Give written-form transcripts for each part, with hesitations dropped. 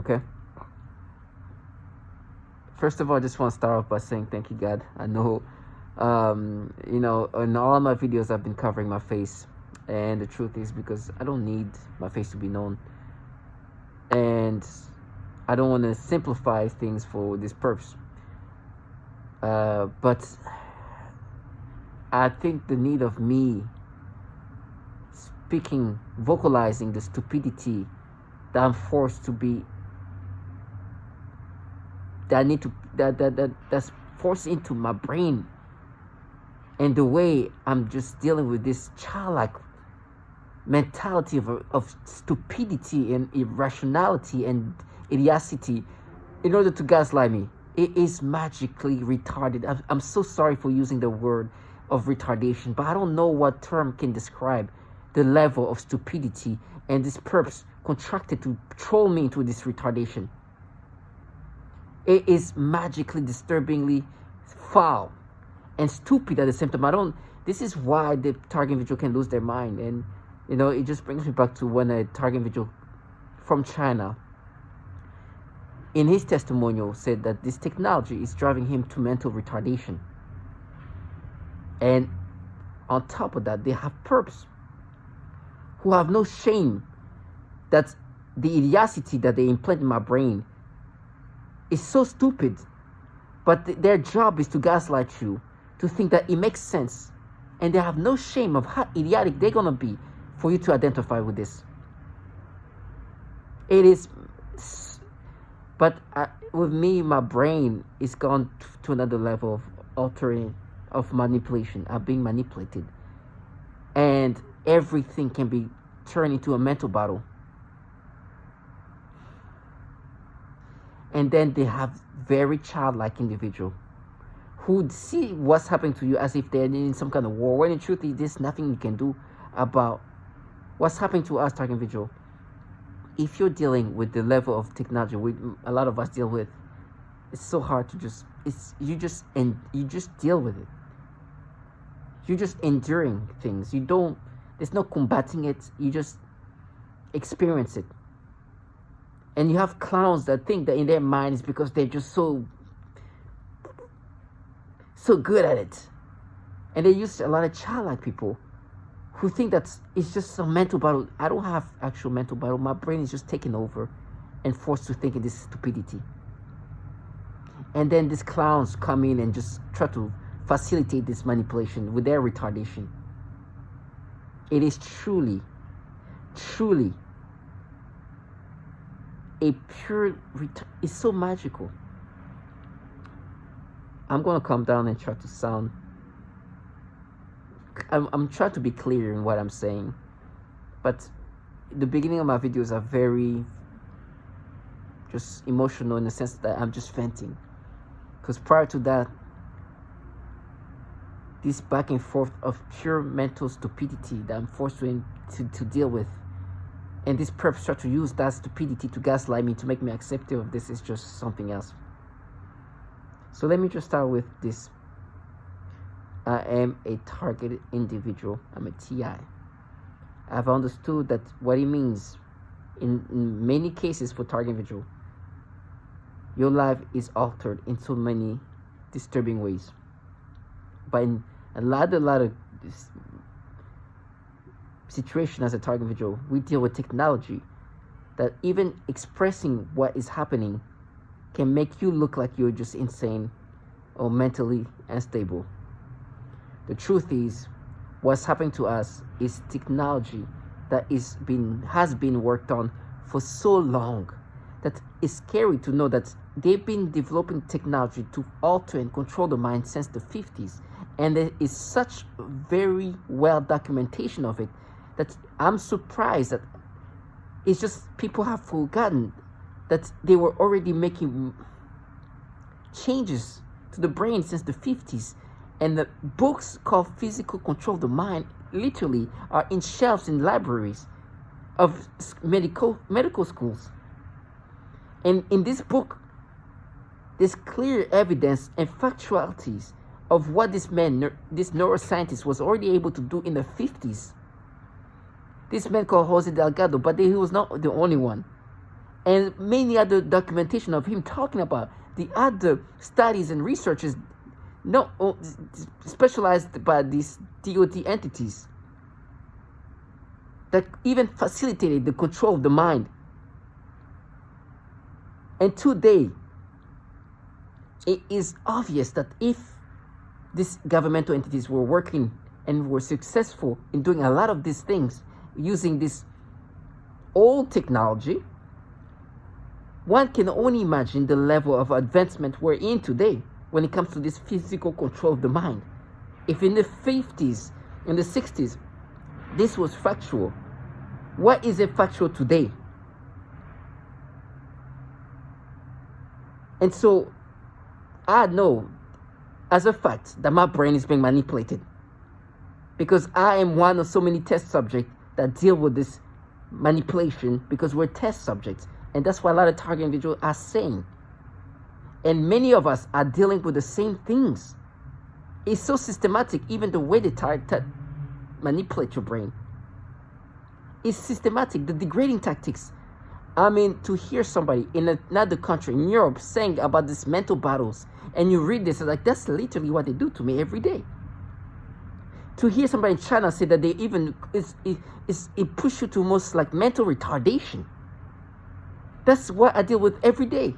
Okay. First of all, I just want to start off by saying thank you, God. I know, in all my videos, I've been covering my face. And the truth is because I don't need my face to be known. And I don't want to simplify things for these perps. But I think the need of me speaking, vocalizing the stupidity that I'm forced to be, that's forced into my brain, and the way I'm just dealing with this childlike mentality of stupidity and irrationality and idiocy in order to gaslight me. It is magically retarded. I'm so sorry for using the word of retardation, but I don't know what term can describe the level of stupidity and this perps contracted to troll me into this retardation. It is magically, disturbingly foul and stupid at the same time. This is why the target individual can lose their mind. And, it just brings me back to when a target individual from China, in his testimonial, said that this technology is driving him to mental retardation. And on top of that, they have perps who have no shame that the idiocy that they implant in my brain is so stupid, but their job is to gaslight you, to think that it makes sense, and they have no shame of how idiotic they're gonna be for you to identify with this. It is, but with me, my brain is gone to another level of altering, of manipulation. I'm being manipulated, and everything can be turned into a mental battle. And then they have very childlike individual who see what's happening to you as if they're in some kind of war, when in truth there's nothing you can do about what's happening to us, target individual. If you're dealing with the level of technology a lot of us deal with, it's so hard to you just deal with it. You're just enduring things. There's no combating it. You just experience it. And you have clowns that think that in their minds, because they're just so good at it. And they use a lot of childlike people who think that it's just a mental battle. I don't have actual mental battle. My brain is just taken over and forced to think in this stupidity. And then these clowns come in and just try to facilitate this manipulation with their retardation. It is truly a pure it's so magical. I'm gonna calm down and try to sound, I'm trying to be clear in what I'm saying, but the beginning of my videos are very just emotional in the sense that I'm just venting, because prior to that, this back and forth of pure mental stupidity that I'm forced to deal with, and this perps try to use that stupidity to gaslight me, to make me accepting of this, is just something else. So let me just start with this. I am a targeted individual. I'm a TI. I've understood that what it means in many cases for target individual, your life is altered in so many disturbing ways. But in a lot of situation as a target individual, we deal with technology that even expressing what is happening can make you look like you're just insane or mentally unstable. The truth is, what's happening to us is technology that has been worked on for so long that it's scary to know that they've been developing technology to alter and control the mind since the 50s, and there is such very well documentation of it that I'm surprised that it's just people have forgotten that they were already making changes to the brain since the 50s. And the books called Physical Control of the Mind literally are in shelves in libraries of medical schools. And in this book, there's clear evidence and factualities of what this neuroscientist was already able to do in the 50s. This man called Jose Delgado, but he was not the only one. and many other documentation of him talking about the other studies and researches not specialized by these DOT entities that even facilitated the control of the mind. And today, it is obvious that if these governmental entities were working and were successful in doing a lot of these things using this old technology, one can only imagine the level of advancement we're in today when it comes to this physical control of the mind. If in the 50s, in the 60s, this was factual, what is it factual today? And so I know as a fact that my brain is being manipulated, because I am one of so many test subjects that deal with this manipulation, because we're test subjects. And that's what a lot of target individuals are saying. And many of us are dealing with the same things. It's so systematic, even the way they manipulate your brain. It's systematic, the degrading tactics. I mean, to hear somebody in another country, in Europe, saying about these mental battles, and you read this, it's like, that's literally what they do to me every day. To hear somebody in China say that they even, it push you to almost like mental retardation. That's what I deal with every day.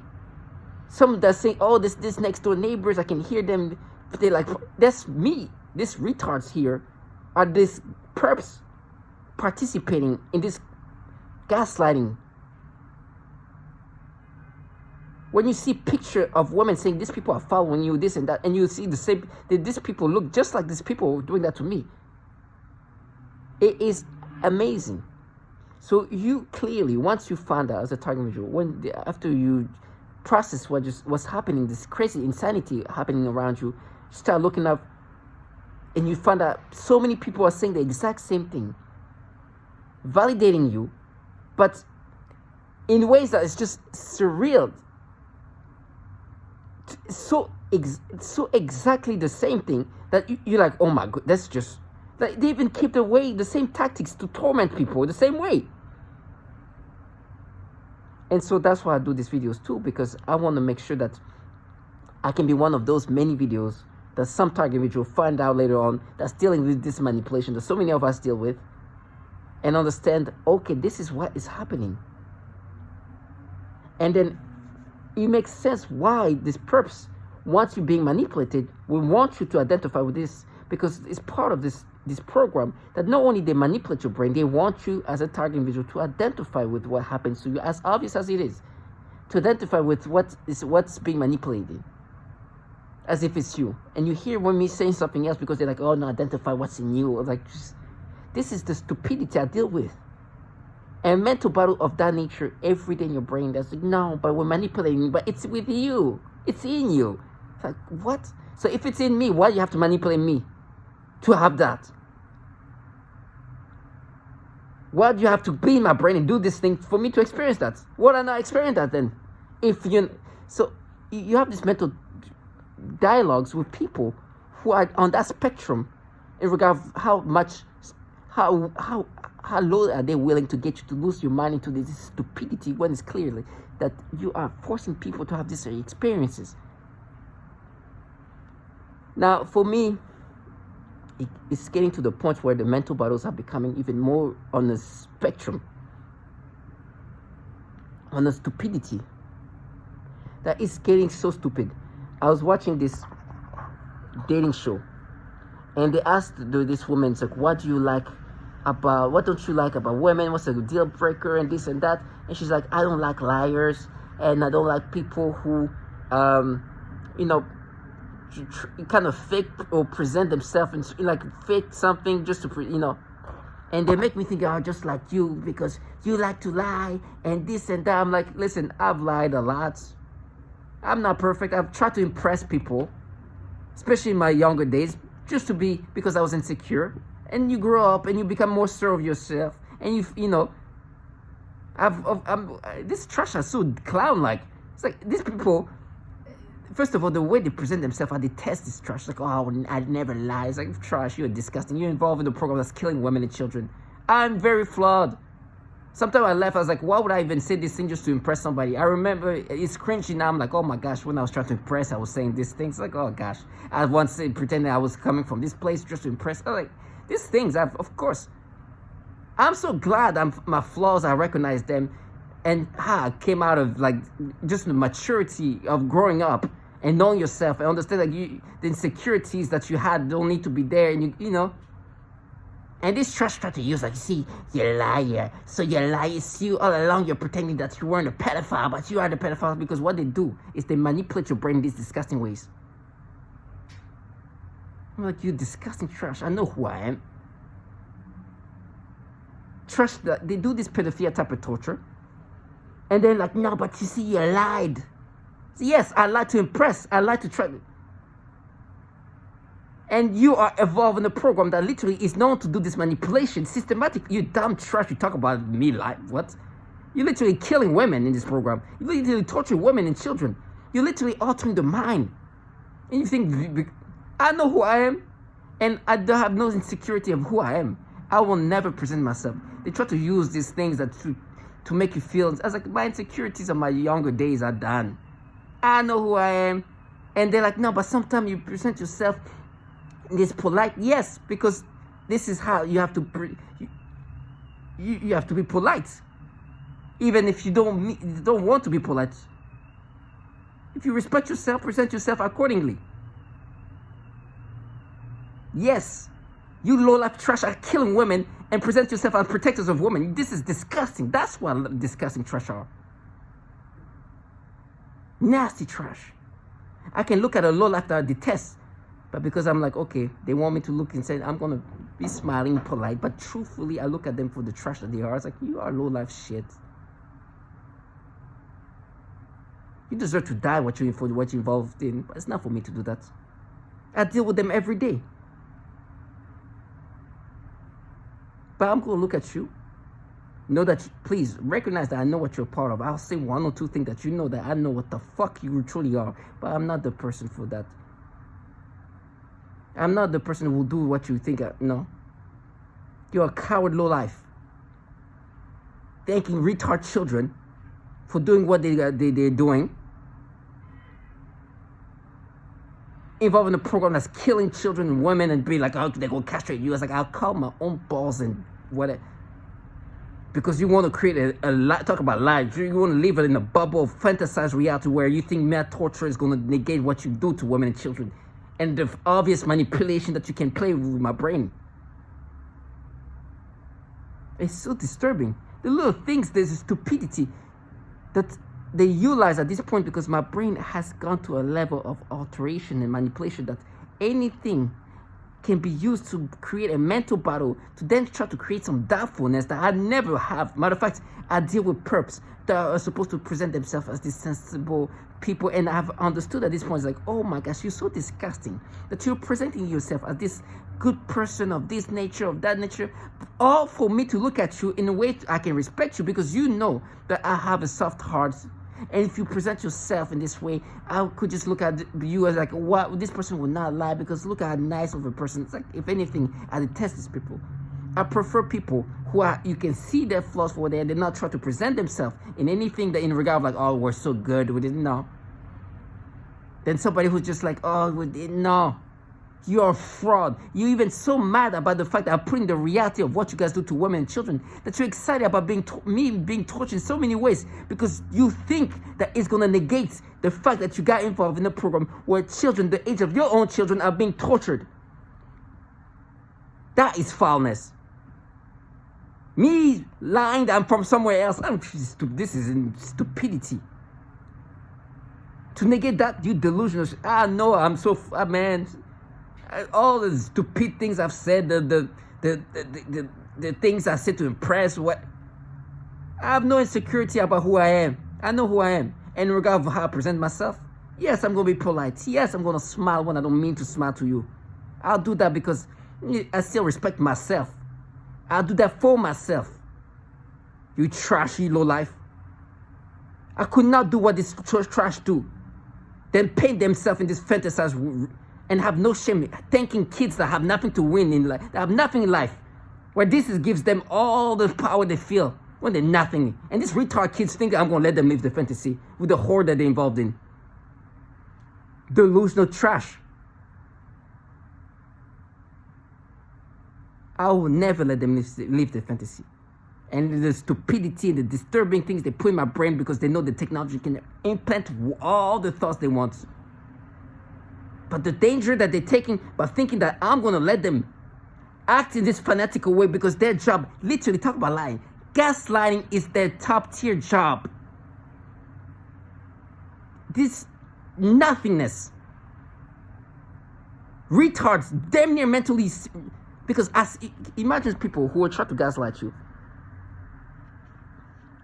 Some that say, oh, this next door neighbors, I can hear them. They're like, that's me. These retards here are these perps participating in this gaslighting. When you see picture of women saying these people are following you, this and that, and you see the same, these people look just like these people doing that to me. It is amazing. So you clearly, once you find out as a target individual, after you process what's happening, this crazy insanity happening around you, start looking up, and you find out so many people are saying the exact same thing, validating you, but in ways that is just surreal. So exactly the same thing that you're like, oh my god, that's just like they even keep the same tactics to torment people the same way. And so that's why I do these videos too, because I want to make sure that I can be one of those many videos that some target individual find out later on that's dealing with this manipulation that so many of us deal with, and understand, okay, this is what is happening. And then it makes sense why these perps, once you're being manipulated, will want you to identify with this, because it's part of this program that not only they manipulate your brain, they want you as a target individual to identify with what happens to you, as obvious as it is, to identify with what's being manipulated, as if it's you. And you hear me saying something else because they're like, oh no, identify what's in you. Like, this is the stupidity I deal with. And mental battle of that nature every day in your brain that's like, no, but we're manipulating you, but it's with you. It's in you. It's like, what? So if it's in me, why do you have to manipulate me to have that? Why do you have to be in my brain and do this thing for me to experience that? Why not experience that then? So you have this mental dialogues with people who are on that spectrum in regard of how low are they willing to get you to lose your mind into this stupidity, when it's clearly that you are forcing people to have these experiences. Now, for me, it's getting to the point where the mental battles are becoming even more on the spectrum, on the stupidity, that is getting so stupid. I was watching this dating show, and they asked this woman, it's like, what don't you like about women? What's a deal breaker and this and that? And she's like, I don't like liars, and I don't like people who, kind of fake or present themselves and like fake something just to, and they make me think, oh, just like you, because you like to lie and this and that. I'm like, listen, I've lied a lot. I'm not perfect. I've tried to impress people, especially in my younger days, because I was insecure. And you grow up and you become more sure of yourself, and this trash is so clown-like. It's like these people, first of all, the way they present themselves, I detest this trash. Like, oh, I never lie. It's like, trash, you're disgusting. You're involved in a program that's killing women and children. I'm very flawed. Sometimes I laugh. I was like, why would I even say this thing just to impress somebody? I remember it's cringy now. I'm like, oh my gosh, when I was trying to impress, I was saying these things. Like, oh gosh, I once said, pretending I was coming from this place just to impress. I was like, these things, of course. I'm so glad my flaws, I recognize them. And I came out of like just the maturity of growing up and knowing yourself and understand like the insecurities that you had don't need to be there. And you know. And this trash try to use like, see, you're a liar. So you're lying. See, you all along you're pretending that you weren't a pedophile, but you are the pedophile because what they do is they manipulate your brain in these disgusting ways. I'm like, you disgusting trash. I know who I am. Trash, they do this pedophilia type of torture. And then like, no, but you see, you lied. So yes, I lied to impress. I lied to try. And you are evolving a program that literally is known to do this manipulation systematic. You dumb trash. You talk about me like what? You're literally killing women in this program. You literally torture women and children. You're literally altering the mind. And you think, I know who I am. And I don't have no insecurity of who I am. I will never present myself. They try to use these things that to make you feel. I was like, my insecurities of my younger days are done. I know who I am. And they're like, no, but sometimes you present yourself this polite. Yes, because this is how you have to you have to be polite, even if you don't want to be polite. If you respect yourself, present yourself accordingly. Yes, you low-life trash are killing women and present yourself as protectors of women. This is disgusting. That's what disgusting trash are. Nasty trash. I can look at a low-life that I detest, but because I'm like, okay, they want me to look and say, I'm going to be smiling, polite. But truthfully, I look at them for the trash that they are. It's like, you are low-life shit. You deserve to die for what you're involved in. But it's not for me to do that. I deal with them every day. But I'm going to look at you. Know that, please, recognize that I know what you're part of. I'll say one or two things that you know that I know what the fuck you truly are. But I'm not the person for that. I'm not the person who will do what you think. No. You're a coward low-life. Thanking retard children for doing what they're doing. Involved in a program that's killing children and women and be like, oh, they're going to castrate you. I was like, I'll call my own balls and whatever. Because you want to create talk about lies. You want to live it in a bubble of fantasized reality where you think mad torture is going to negate what you do to women and children. And the obvious manipulation that you can play with my brain. It's so disturbing. The little things, there's a stupidity that they utilize at this point because my brain has gone to a level of alteration and manipulation that anything can be used to create a mental battle to then try to create some doubtfulness that I never have. Matter of fact, I deal with perps that are supposed to present themselves as these sensible people, and I've understood at this point, it's like, oh my gosh, you're so disgusting that you're presenting yourself as this good person of this nature, of that nature, all for me to look at you in a way I can respect you because you know that I have a soft heart. And if you present yourself in this way, I could just look at you as like, what, this person will not lie because look at how nice of a person. It's like, if anything, I detest these people. I prefer people who are, you can see their flaws for they did not try to present themselves in anything that in regard of like, oh, we're so good with it. No. Then somebody who's just like, oh, no. You're a fraud. You're even so mad about the fact that I'm putting the reality of what you guys do to women and children that you're excited about me being tortured in so many ways because you think that it's going to negate the fact that you got involved in a program where children, the age of your own children, are being tortured. That is foulness. Me lying that I'm from somewhere else, this is stupidity. To negate that, you delusional. No, I'm so, man. All the stupid things I've said, the things I said to impress, what? I have no insecurity about who I am. I know who I am. And in regard to how I present myself, yes, I'm going to be polite. Yes, I'm going to smile when I don't mean to smile to you. I'll do that because I still respect myself. I'll do that for myself. You trashy low life. I could not do what this trash do. Then paint themselves in this fantasized and have no shame, thanking kids that have nothing to win in life, that have nothing in life, where this gives them all the power they feel. when they're nothing. And these retard kids think I'm going to let them live the fantasy with the horror that they're involved in. Delusional trash. I will never let them live the fantasy. And the stupidity, the disturbing things they put in my brain because they know the technology can implant all the thoughts they want. But the danger that they're taking by thinking that I'm going to let them act in this fanatical way because their job, literally, talk about lying. Gaslighting is their top tier job. This nothingness. Retards, damn near mentally, because imagine people who are trying to gaslight you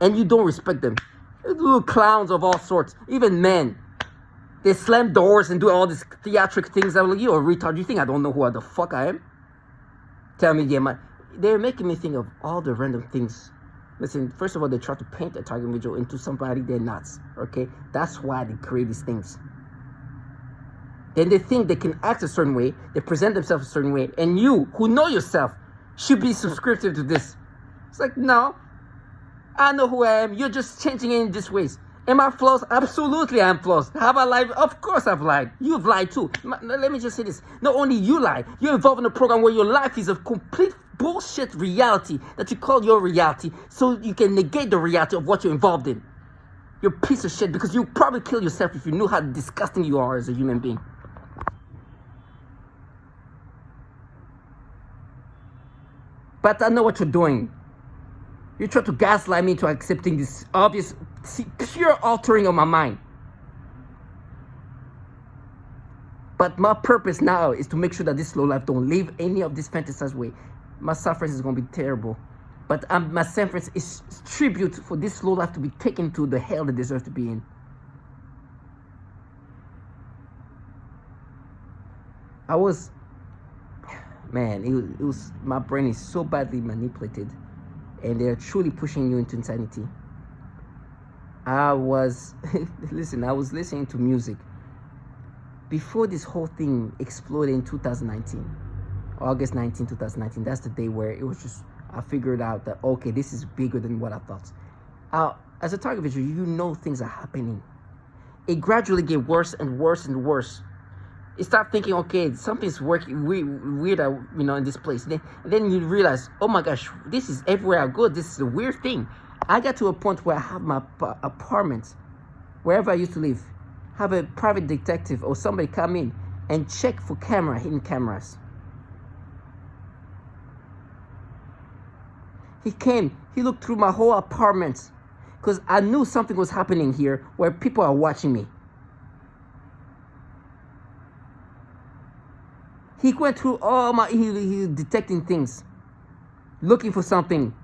and you don't respect them. Little clowns of all sorts, even men. They slam doors and do all these theatric things. I'm like, you're a retard. You think I don't know who the fuck I am? Tell me, yeah, they're making me think of all the random things. Listen, first of all, they try to paint a target individual into somebody they're not. Okay? That's why they create these things. Then they think they can act a certain way, they present themselves a certain way, and you, who know yourself, should be subscriptive to this. It's like, no, I know who I am. You're just changing it in these ways. Am I flaws? Absolutely, I'm flaws. Have I lied? Of course I've lied. You've lied too. Let me just say this. Not only you lie, you're involved in a program where your life is a complete bullshit reality that you call your reality so you can negate the reality of what you're involved in. You're a piece of shit because you probably kill yourself if you knew how disgusting you are as a human being. But I know what you're doing. You try to gaslight me into accepting this obvious, pure altering of my mind. But my purpose now is to make sure that this slow life don't live any of this fantasized way. My suffering is going to be terrible. But my suffering is tribute for this slow life to be taken to the hell it deserves to be in. Man, it was my brain is so badly manipulated, and they're truly pushing you into insanity. I was listening to music before this whole thing exploded in 2019, August 19, 2019. That's the day where it was just, I figured out that, okay, this is bigger than what I thought. As a target visual, you know things are happening. It gradually get worse and worse and worse. You start thinking, okay, something's working weird, in this place. And then you realize, oh my gosh, this is everywhere I go. This is a weird thing. I got to a point where I have my apartment, wherever I used to live, have a private detective or somebody come in and check for hidden cameras. He came, he looked through my whole apartment because I knew something was happening here where people are watching me. He went through all he detecting things, looking for something.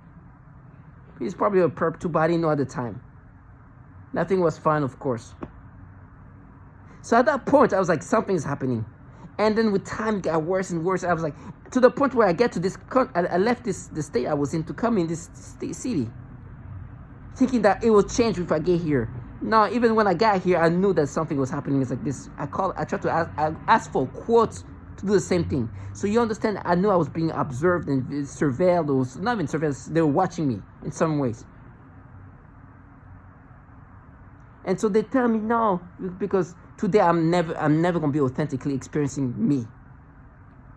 He's probably a perp too, but I didn't know at the time. Nothing was fine, of course. So at that point, I was like, something's happening. And then with time, it got worse and worse. I was like, to the point where I get to this, I left the state I was in to come in this city, thinking that it will change if I get here. No, even when I got here, I knew that something was happening. It's like this. I tried to ask for quotes to do the same thing. So you understand, I knew I was being observed and surveilled, or not even surveilled, they were watching me in some ways. And so they tell me no, because today I'm never gonna be authentically experiencing me.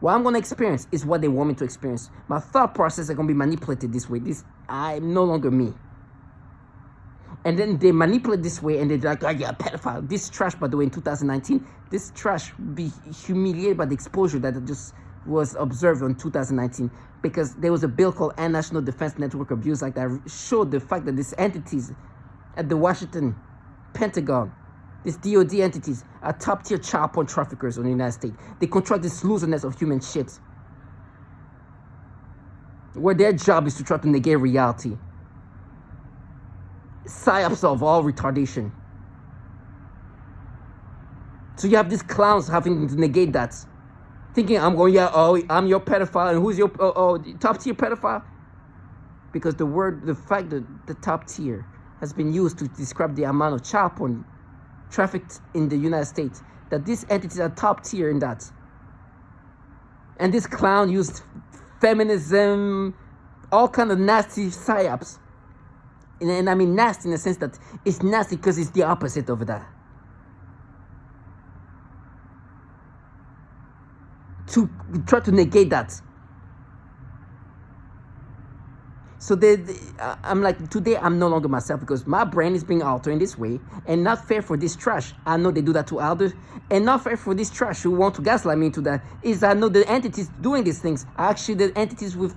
What I'm gonna experience is what they want me to experience. My thought process are gonna be manipulated this way. I'm no longer me. And then they manipulate this way, and they're like, oh, yeah, pedophile. This trash, by the way, in 2019, this trash be humiliated by the exposure that just was observed in 2019, because there was a bill called National Defense Network Abuse Act that showed the fact that these entities at the Washington Pentagon, these DOD entities, are top-tier child porn traffickers in the United States. They control this loserness of human shit, where their job is to try to negate reality. Psyops of all retardation. So you have these clowns having to negate that, thinking I'm your pedophile, and who's your top tier pedophile? Because the fact that the top tier has been used to describe the amount of child porn trafficked in the United States, that these entities are top tier in that. And this clown used feminism, all kind of nasty psyops And I mean nasty in the sense that it's nasty because it's the opposite of that. To try to negate that. So I'm like, today I'm no longer myself because my brain is being altered in this way, and not fair for this trash. I know they do that to others, and not fair for this trash who want to gaslight me into that. Is I know the entities doing these things are actually the entities with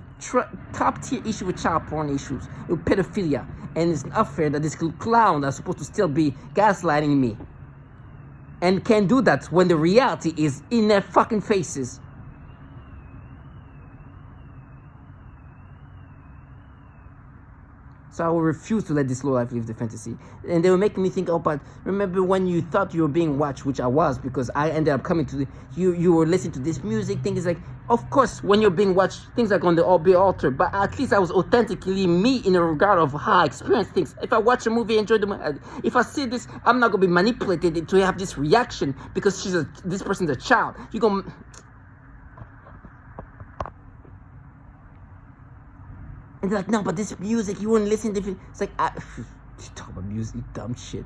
top tier issue with child porn issues, with pedophilia, and it's not fair that this clown that's supposed to still be gaslighting me, and can do that when the reality is in their fucking faces. So I will refuse to let this low life live the fantasy. And they were making me think, oh, but remember when you thought you were being watched, which I was, because I ended up coming to you were listening to this music, things like, of course, when you're being watched, things are going to all be altered. But at least I was authentically me in the regard of how I experience things. If I watch a movie, enjoy the movie, if I see this, I'm not going to be manipulated to have this reaction because this person's a child. You're going to... And they're like, no, but this music, you wouldn't listen to it. It's like, you talk about music, dumb shit.